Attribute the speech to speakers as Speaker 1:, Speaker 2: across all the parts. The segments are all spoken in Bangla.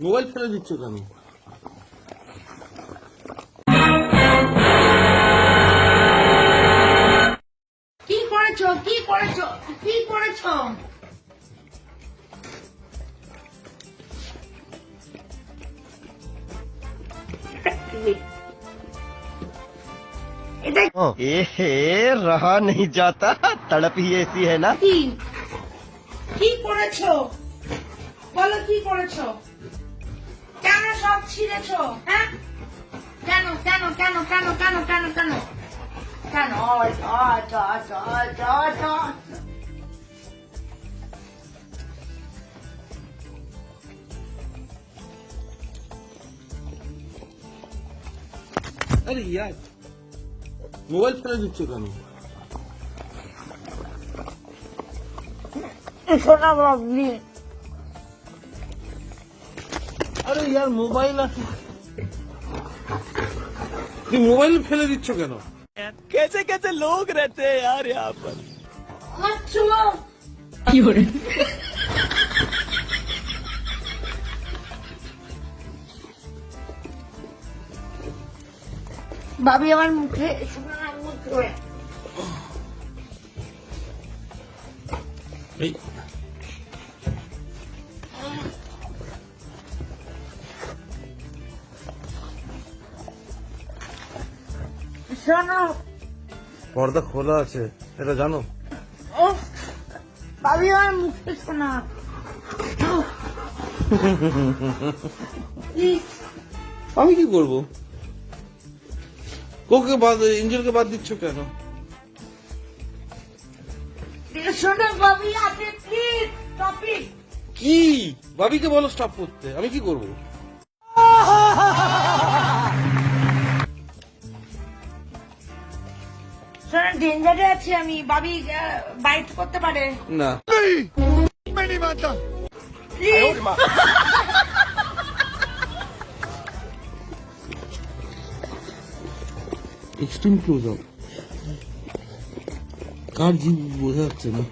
Speaker 1: মোবাইল ফেলে দিচ্ছ কেন?
Speaker 2: কি করেছো? কি করেছো? কি করেছো? এটা
Speaker 3: रहा नहीं जाता तड़प ही ऐसी है ना।
Speaker 2: কি? কি করেছো? বলো কি করেছো? কেন সব ছিঁড়েছো? হ্যাঁ, কেন কেন কেন কেন কেন কেন কেন কেন?
Speaker 1: আরে ইয়ার মোবাইল ফেলে দিচ্ছ কেন?
Speaker 2: শোনা বাবলি,
Speaker 1: আরে ইয়ার মোবাইল আছে, তুই মোবাইল ফেলে দিচ্ছ কেন?
Speaker 3: कैसे कैसे लोग रहते हैं यार यहाँ पर।
Speaker 2: আচ্ছা
Speaker 4: কি করে
Speaker 2: ভাবি আমার মুখে শোনা মুখে
Speaker 1: এই
Speaker 2: শোনো,
Speaker 1: পর্দা খোলা আছে, এটা জানো?
Speaker 2: ও ভাবি আমার মুখে শোনা প্লিজ।
Speaker 1: আমি কি করবো? কোকে বাদ, ইঞ্জেলকে বাদ দিচ্ছ কেন?
Speaker 2: শোনো ভাবি আপনি প্লিজ টপিক।
Speaker 1: কি ভাবিকে বলো স্টপ করতে, আমি কি করবো?
Speaker 2: শোনো ডেঞ্জারে আছি আমি, ভাবি বাইট করতে পারে
Speaker 1: না
Speaker 2: প্লিজ।
Speaker 1: এক্সট্রিম ক্লোজ আপ, কার জিভ বোঝা যাচ্ছে না।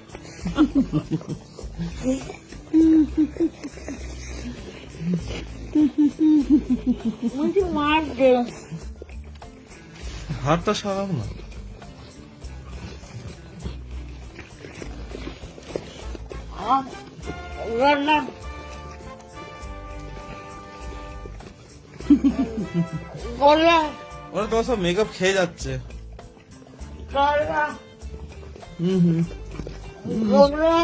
Speaker 2: মুঝে মার দে।
Speaker 1: হাতটা সারাও না।
Speaker 2: না বললা
Speaker 1: ওরা তোমার সব মেকআপ খেয়ে যাচ্ছে।
Speaker 2: বললা
Speaker 1: হুম হুম
Speaker 2: বললা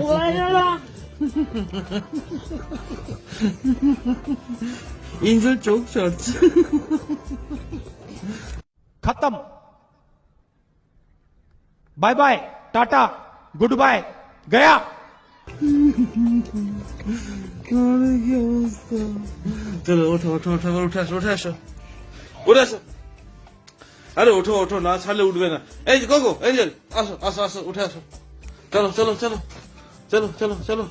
Speaker 2: বললা
Speaker 1: ইঞ্জেল চোখ চড়ছে।
Speaker 5: खत्म। Bye bye, tata, goodbye, गया।
Speaker 1: আরে কি অবস্থা! চলো ওঠো ওঠো ওঠো, উঠে আসো উঠে আসো উঠে আসো। আরে ওঠো ওঠো, না ছাড়লে উঠবে না। এই যে গোগো, এঞ্জেল আসো আসো আসো, উঠে আসো। চলো চলো চলো চলো চলো চলো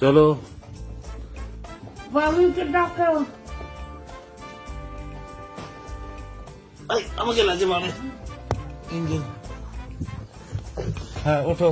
Speaker 1: চলো।
Speaker 2: ভাবিকে ডাকো।
Speaker 1: এই, আমাকে লাজে মানে এঞ্জেল। হ্যাঁ ওঠো।